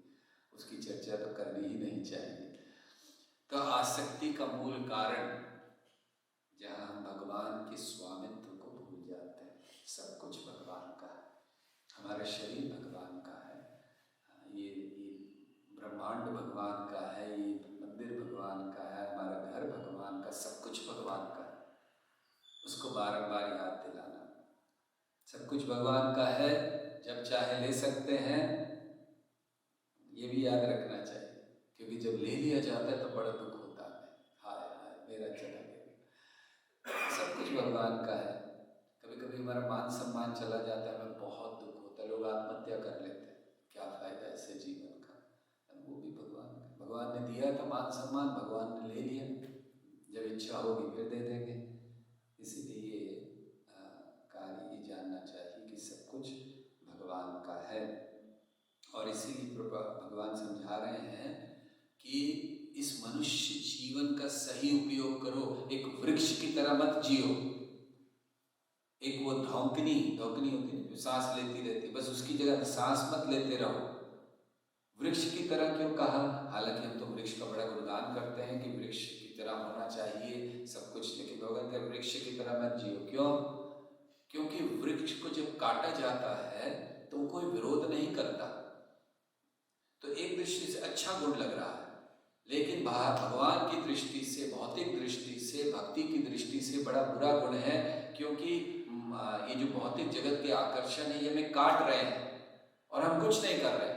उसकी चर्चा तो करनी ही नहीं चाहिए। तो आसक्ति का मूल कारण, जहाँ हम भगवान के स्वामित्व को भूल जाते हैं। सब कुछ भगवान का है, हमारा शरीर भगवान का है, ये ब्रह्मांड भगवान का है, ये मंदिर भगवान का है, हमारा घर भगवान का, सब कुछ भगवान का है। उसको बारंबार याद दिलाना, सब कुछ भगवान का है, जब चाहे ले सकते हैं, ये भी याद रखना चाहिए। क्योंकि जब ले लिया जाता है तो बड़ा दुख होता है, हाय हाय मेरा चला गया। भगवान का है। कभी कभी हमारा मान सम्मान चला जाता है, हमें बहुत दुख होता है, लोग आत्महत्या कर लेते हैं, क्या फायदा ऐसे जीवन का। वो भी भगवान ने दिया था मान सम्मान, भगवान ने ले लिया, जब इच्छा होगी फिर दे देंगे। इसीलिए कार्य ये जानना चाहिए कि सब कुछ भगवान का है। और इसीलिए भगवान समझा रहे हैं कि इस मनुष्य जीवन का सही उपयोग करो, एक वृक्ष की तरह मत जियो। एक वो धौंकनी होती है, सांस लेती रहती, बस उसकी जगह सांस मत लेते रहो। वृक्ष की तरह क्यों कहा? हालांकि हम तो वृक्ष का बड़ा गुणगान करते हैं कि वृक्ष की तरह होना चाहिए सब कुछ, लेकिन भगवान कहते हैं वृक्ष की तरह मत जियो। क्यों? क्योंकि वृक्ष को जब काटा जाता है तो कोई विरोध नहीं करता, तो एक दृष्टि से अच्छा गुण लग रहा है, लेकिन भगवान की दृष्टि से, भौतिक दृष्टि से, भक्ति की दृष्टि से बड़ा बुरा गुण है। क्योंकि ये जो भौतिक जगत के आकर्षण है ये हमें काट रहे हैं और हम कुछ नहीं कर रहे।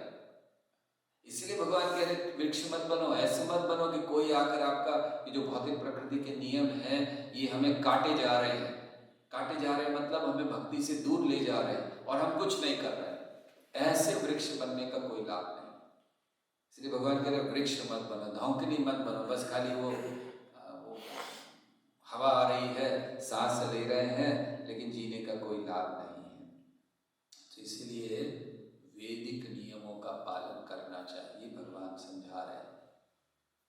इसलिए भगवान कह रहे वृक्ष मत बनो, ऐसे मत बनो कि कोई आकर आपका ये जो भौतिक प्रकृति के नियम हैं ये हमें काटे जा रहे हैं। काटे जा रहे हैं मतलब हमें भक्ति से दूर ले जा रहे हैं और हम कुछ नहीं कर रहे। ऐसे वृक्ष बनने का कोई लाभ नहीं। इसलिए भगवान कह रहे वृक्ष मत बनो, धौंकनी मत बनो, बस खाली वो हवा आ रही है, सांस ले रहे हैं, लेकिन जीने का कोई लाभ नहीं है। तो इसलिए वैदिक नियमों का पालन करना चाहिए, भगवान समझा रहे हैं।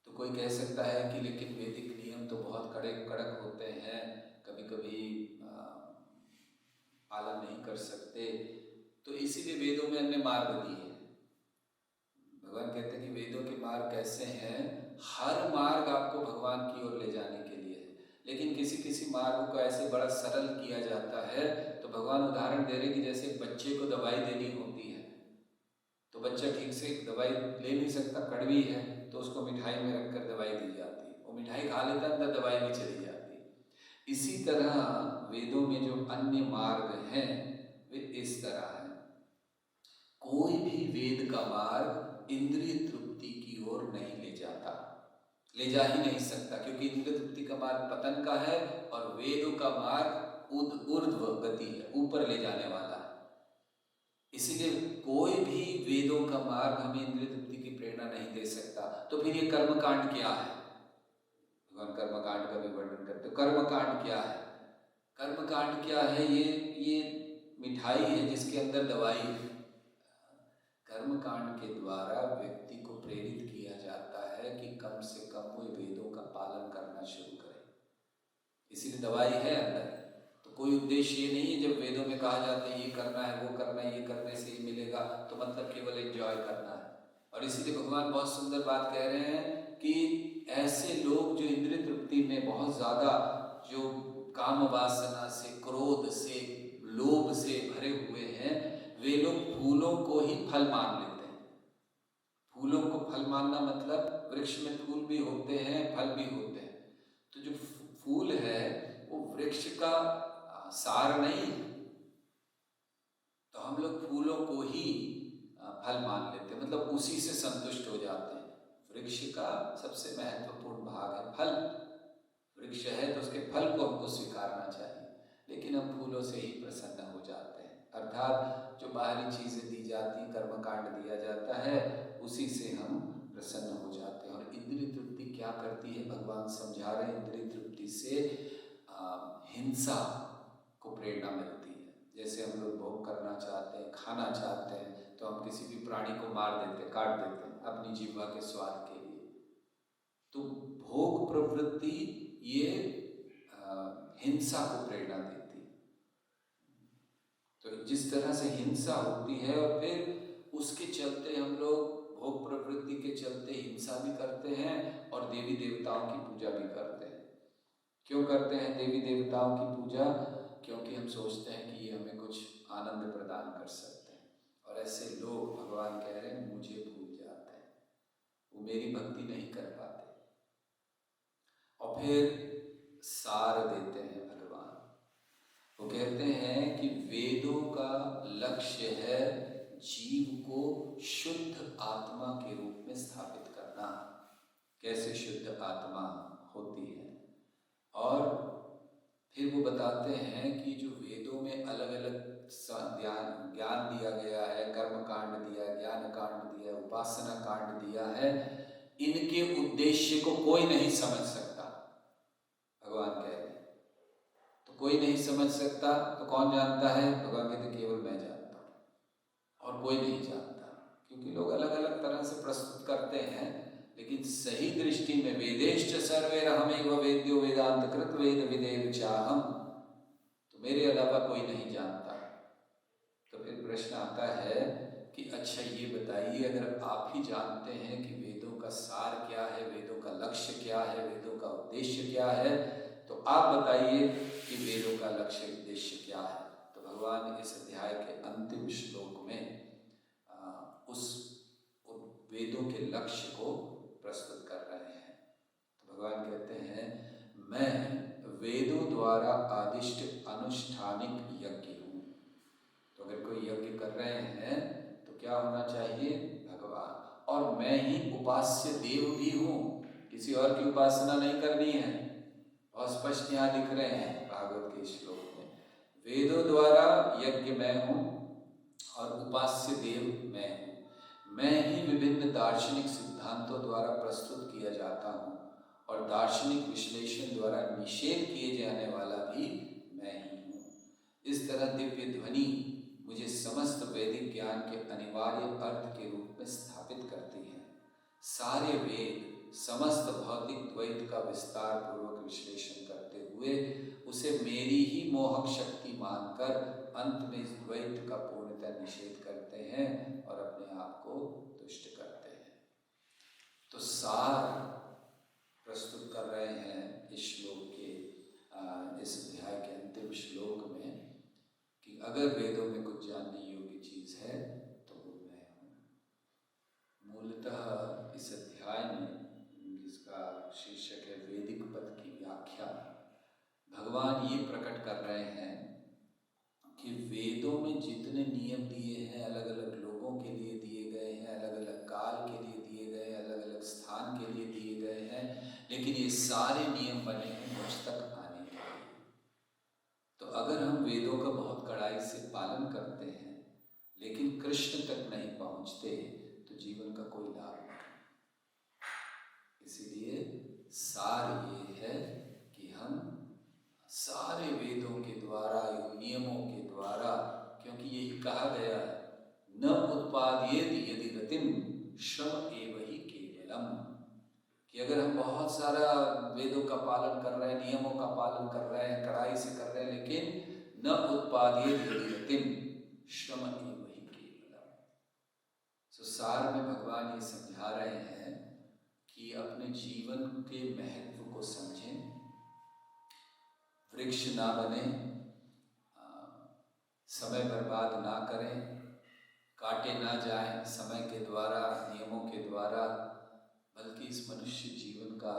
तो कोई कह सकता है कि लेकिन वैदिक नियम तो बहुत कड़क होते हैं, कभी कभी पालन नहीं कर सकते, तो इसीलिए वेदों में अन्य मार्ग दिए हैं। भगवान कहते हैं कि वेदों के मार्ग कैसे हैं, हर मार्ग आपको भगवान की ओर ले जाने के लिए है, लेकिन किसी मार्ग को ऐसे बड़ा सरल किया जाता है। तो भगवान उदाहरण दे रहे कि जैसे बच्चे को दवाई देनी होती है, तो बच्चा ठीक से दवाई ले नहीं सकता, कड़वी है, तो उसको मिठाई में रखकर दवाई दी जाती है, वो मिठाई खा लेता है, अंदर दवाई भी चली जाती है। इसी तरह वेदों में जो अन्य मार्ग हैं वे इस तरह है। कोई भी वेद का मार्ग इंद्रिय तृप्ति की ओर नहीं ले जाता, ले जा ही नहीं सकता, क्योंकि इंद्रिय तृप्ति का मार्ग पतन का है और वेदों का मार्ग ऊर्ध्व गति है, ऊपर ले जाने वाला है। इसीलिए कोई भी वेदों का मार्ग हमें इंद्रिय तृप्ति की प्रेरणा नहीं दे सकता। तो फिर ये कर्मकांड क्या है? भगवान कर्मकांड का भी वर्णन करते। कर्मकांड क्या है? कर्मकांड क्या है? ये मिठाई है जिसके अंदर दवाई है। कर्मकांड के द्वारा व्यक्ति को प्रेरित किया जाता है कि कम से कम वो वेदों का पालन करना शुरू करे, इसीलिए दवाई है अंदर। तो कोई उद्देश्य ये नहीं है जब वेदों में कहा जाता है ये करना है, वो करना है, ये करने से ही मिलेगा, तो मतलब केवल एंजॉय करना है। और इसीलिए भगवान बहुत सुंदर बात कह रहे हैं कि ऐसे लोग जो इंद्रिय तृप्ति में बहुत ज्यादा, जो काम वासना से, क्रोध से, लोभ से भरे हुए हैं, वे लोग फूलों को ही फल मान लेते हैं। फूलों को फल मानना मतलब वृक्ष में फूल भी होते हैं, फल भी होते हैं, तो जो फूल है वो वृक्ष का सार नहीं है, तो हम लोग फूलों को ही फल मान लेते हैं, मतलब उसी से संतुष्ट हो जाते हैं। वृक्ष का सबसे महत्वपूर्ण भाग है फल। वृक्ष है तो उसके फल को हमको स्वीकारना चाहिए, लेकिन हम फूलों से ही प्रसन्न हो जाते हैं। अर्थात जो बाहरी चीजें दी जाती, कर्मकांड दिया जाता है, उसी से हम प्रसन्न हो जाते हैं। और इंद्रिय तृप्ति क्या करती है भगवान समझा रहे हैं। इंद्रिय तृप्ति से हिंसा को प्रेरणा मिलती है। जैसे हम लोग भोग करना चाहते हैं, खाना चाहते हैं, तो हम किसी भी प्राणी को मार देते हैं, काट देते हैं अपनी जीवा के स्वाद के लिए। तो भोग प्रवृत्ति ये हिंसा को प्रेरणा देती है। तो जिस तरह से हिंसा होती है और फिर उसके चलते हम लोग भोग प्रवृत्ति के चलते हिंसा भी करते हैं और देवी देवताओं की पूजा भी करते हैं। क्यों करते हैं देवी देवताओं की पूजा? क्योंकि हम सोचते हैं कि ये हमें कुछ आनंद प्रदान कर सकते हैं, और ऐसे लोग भगवान कह रहे हैं मुझे भूल जाते हैं, वो मेरी भक्ति नहीं कर पाते। और फिर सार देते हैं भगवान, वो कहते हैं कि वेदों का लक्ष्य है जीव को शुद्ध आत्मा के रूप में स्थापित करना। कैसे शुद्ध आत्मा होती है, और फिर वो बताते हैं कि जो वेदों में अलग अलग ज्ञान दिया गया है, कर्म कांड दिया है, ज्ञान कांड दिया है, उपासना कांड दिया है, इनके उद्देश्य को कोई नहीं समझ सकता। भगवान कहते हैं तो कोई नहीं समझ सकता, तो कौन जानता है? भगवान कहते केवल मैं जानता हूँ और कोई नहीं जानता, क्योंकि लोग अलग अलग तरह से प्रस्तुत करते हैं। लेकिन सही दृष्टि में वेदेश्च सर्वैरहमेव वेद्यो वेदांत कृत वेद विदेव चाहम, तो मेरे अलावा कोई नहीं जानता। तो फिर प्रश्न आता है कि अच्छा ये बताइए, अगर आप ही जानते हैं कि वेदों का सार क्या है, वेदों का लक्ष्य क्या है, वेदों का उद्देश्य क्या है, तो आप बताइए कि वेदों का लक्ष्य उद्देश्य क्या है। तो भगवान इस अध्याय के अंतिम श्लोक में उस वेदों के लक्ष्य को प्रस्तुत कर रहे हैं। तो भगवान कहते हैं मैं वेदों द्वारा आदिष्ट अनुष्ठानिक यज्ञ हूँ। तो अगर कोई यज्ञ कर रहे हैं तो क्या होना चाहिए? भगवान। और मैं ही उपास्य देव भी हूँ, किसी और की उपासना नहीं करनी है। बहुत स्पष्ट यहाँ लिख रहे हैं भागवत के श्लोक में, वेदों द्वारा यज्ञ मैं हूँ और उपास्य देव मैं हूँ। मैं ही विभिन्न दार्शनिक सिद्धांतों द्वारा प्रस्तुत किया जाता हूँ और दार्शनिक विश्लेषण द्वारा निषेध किए जाने वाला भी मैं ही हूँ। इस तरह दिव्य ध्वनि मुझे समस्त वैदिक ज्ञान के अनिवार्य अर्थ के रूप में स्थापित करती है। सारे वेद समस्त भौतिक द्वैत का विस्तार पूर्वक विश्लेषण करते हुए उसे मेरी ही मोहक शक्ति मानकर अंत में इस द्वैत का पूर्णतः निषेध करते हैं और अपने आप को तुष्ट करते हैं। तो सार प्रस्तुत कर रहे हैं इस श्लोक के इस अध्याय के अंतिम श्लोक में कि अगर वेदों में कुछ जानने योग्य चीज है तो वो मैं हूँ। मूलतः इस अध्याय में, जिसका शीर्षक है वैदिक पद की व्याख्या, भगवान ये प्रकट कर रहे हैं कि वेदों में जितने नियम दिए हैं, अलग अलग लोगों के लिए दिए गए हैं, अलग अलग काल के लिए दिए गए हैं, अलग अलग स्थान के लिए दिए गए हैं, लेकिन ये सारे नियम बने हैं मुझ तक आने के लिए। तो अगर हम वेदों का बहुत कड़ाई से पालन करते हैं लेकिन कृष्ण तक नहीं पहुंचते तो जीवन का कोई लाभ नहीं। इसीलिए सार ये है कि हम सारे वेदों के द्वारा, नियमों के द्वारा, क्योंकि यही कहा गया है न उत्पाद्येत यदि रतिम श्रम एव हि केवलम, कि अगर हम बहुत सारा वेदों का पालन कर रहे हैं, नियमों का पालन कर रहे हैं, कड़ाई से कर रहे हैं, लेकिन न उत्पाद्येत यदि रतिम श्रम एव हि केवलम। तो सार में भगवान ये समझा रहे हैं कि अपने जीवन के महत्व को समझें, वृक्ष ना बने, समय बर्बाद ना करें, काटे ना जाएं समय के द्वारा, नियमों के द्वारा, बल्कि इस मनुष्य जीवन का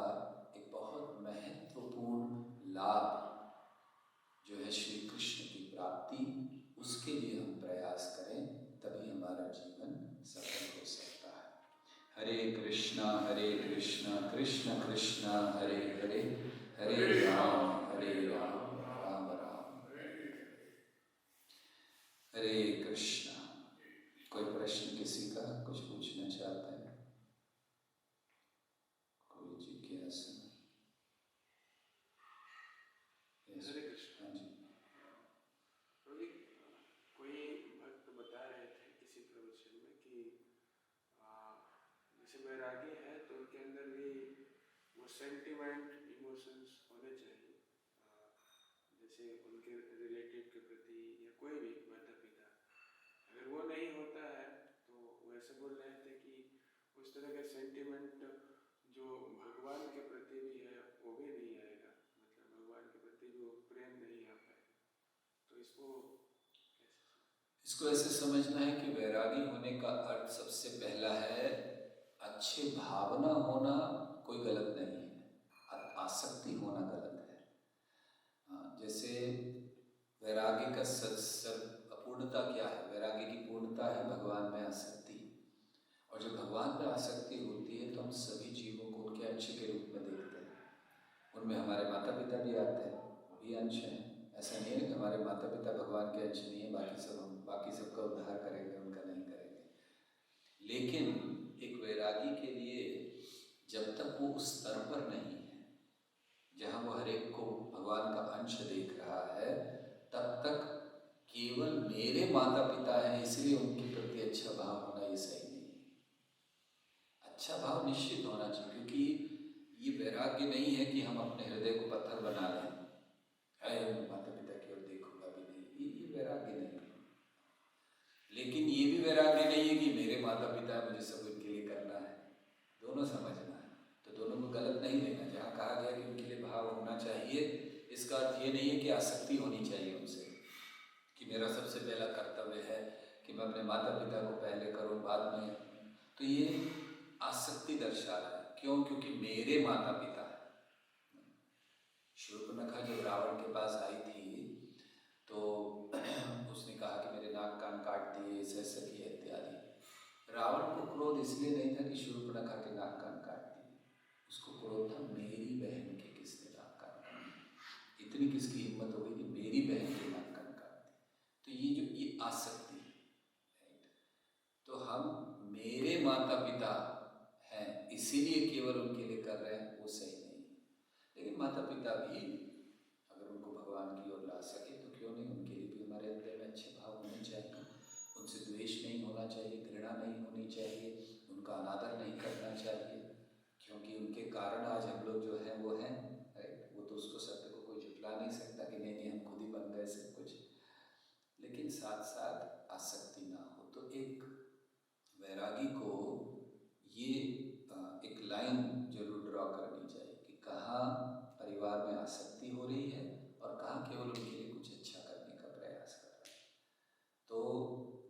एक बहुत महत्वपूर्ण लाभ जो है श्री कृष्ण की प्राप्ति, उसके लिए हम प्रयास करें, तभी हमारा जीवन सफल हो सकता है। हरे कृष्णा कृष्ण कृष्ण हरे हरे, हरे राम राम राम हरे कृष्णा। कोई प्रश्न किसी का, कुछ पूछना चाहते हैं? कोई जिज्ञासा? हरे कृष्ण। हाँ जी। कोई भक्त बता रहे थे किसी प्रवचन में कि जैसे वैरागी है तो उनके अंदर भी वो सेंटिमेंट इमोशंस होने चाहिए, जैसे उनके रिलेटिव के प्रति या कोई भी माता पिता, अगर वो नहीं होता है तो वैसे बोल रहे थे कि उस तरह का सेंटिमेंट जो भगवान के प्रति भी है वो भी नहीं आएगा, मतलब भगवान के प्रति भी वो प्रेम नहीं आ पाएगा। तो इसको ऐसे समझना है कि वैरागी होने का अर्थ सबसे पहला है अच्छे भावना होना, कोई गलत नहीं है, आसक्ति होना गलत है। जैसे वैरागी का अपूर्णता क्या है? वैरागी की पूर्णता है भगवान में आसक्ति, और जब भगवान में आसक्ति होती है तो हम सभी जीवों को उनके अच्छे के रूप में देखते हैं। उनमें हमारे माता पिता भी आते हैं, भी अंश हैं। ऐसा नहीं है कि हमारे माता पिता भगवान के अंश नहीं है, बाकी सबका उद्धार करेंगे, उनका नहीं करेंगे। लेकिन एक वैरागी के लिए जब तक वो उस स्तर पर नहीं है जहाँ वो हर एक को भगवान का अंश देख रहा है, तब तक केवल मेरे माता पिता हैं इसलिए उनके प्रति अच्छा भाव होना ये सही नहीं है। अच्छा भाव निश्चित होना चाहिए, क्योंकि ये वैराग्य नहीं है कि हम अपने हृदय को पत्थर बना लें, अरे माता पिता की ओर देखूंगा भी नहीं, ये वैराग्य नहीं है। लेकिन ये भी वैराग्य नहीं है कि मेरे माता पिता है, मुझे सब उनके लिए करना है। दोनों समझना है, तो दोनों को गलत नहीं लेना। जहाँ कहा गया कि उनके लिए भाव होना चाहिए, इसका अर्थ ये नहीं है कि आसक्ति होनी चाहिए उनसे, कि मेरा सबसे पहला कर्तव्य है कि मैं अपने माता पिता को पहले करूं बाद में। तो ये आसक्ति दर्शा रहा है। क्यों? क्योंकि मेरे माता पिता है। शूर्पणखा जब रावण के पास आई थी तो उसने कहा कि मेरे नाक कान काट दिए, ऐसे किए इत्यादि। रावण को क्रोध इसलिए नहीं था कि शूर्पणखा के नाक कान काट दिए, उसको क्रोध था मेरी बहन के किसने नाक कान काट दिए। इतनी किसकी हिम्मत हो गई कि मेरी बहन के नाक कान काट दिए। तो ये आसक्ति है। तो हम मेरे माता पिता हैं इसीलिए केवल उनके लिए कर रहे हैं, वो सही नहीं। लेकिन माता पिता भी अगर उनको भगवान की ओर ला सके तो क्यों नहीं, उनके लिए भी हमारे हृदय में अच्छे भाव होने चाहिए। उनसे द्वेष नहीं होना चाहिए, घृणा नहीं होनी चाहिए, उनका अनादर नहीं करना चाहिए, क्योंकि उनके कारण आज हम लोग जो हैं वो हैं, राइट। वो तो उसको सत्य को कोई झुठला नहीं सकता कि नहीं हम खुद ही बन गए सब कुछ। लेकिन साथ साथ आसक्ति ना हो। तो एक वैरागी को ये एक लाइन जरूर ड्रॉ करनी चाहिए कि कहाँ परिवार में आसक्ति हो रही है और कहाँ केवल उनके लिए कुछ अच्छा करने का प्रयास कर रहा है। तो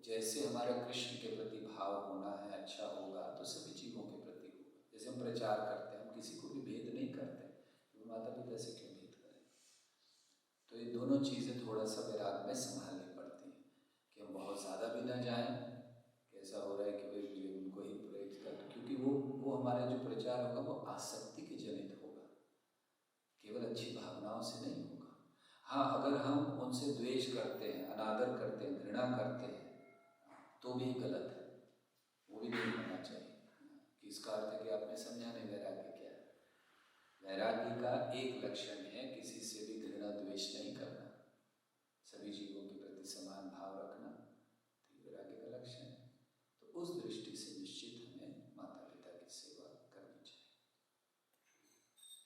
जैसे हमारे कृष्ण के प्रति भाव होना है, अच्छा होगा तो सभी जीवों के प्रति होगा। जैसे हम प्रचार करते हैं, हम किसी को भी भेद नहीं करते, तो माता पिता से क्यों भेद करें। तो ये दोनों चीज़ें थोड़ा सा वैराग में संभालनी पड़ती हैं कि हम बहुत ज़्यादा भी ना जाएं, कैसा हो रहा है कि भाई मुझे उनको ही प्रेरित कर, क्योंकि वो हमारा जो प्रचार होगा वो आसक्ति के जनित होगा, केवल अच्छी भावनाओं से नहीं होगा। हाँ, अगर हम उनसे द्वेष करते हैं, अनादर करते हैं, घृणा करते हैं, तो भी गलत है, वो भी नहीं होना चाहिए। इसका अर्थ है कि आपने समझा नहीं वैराग्य क्या है। वैराग्य का एक लक्षण है किसी से भी घृणा द्वेष नहीं करना, सभी जीवों के प्रति समान भाव रखना।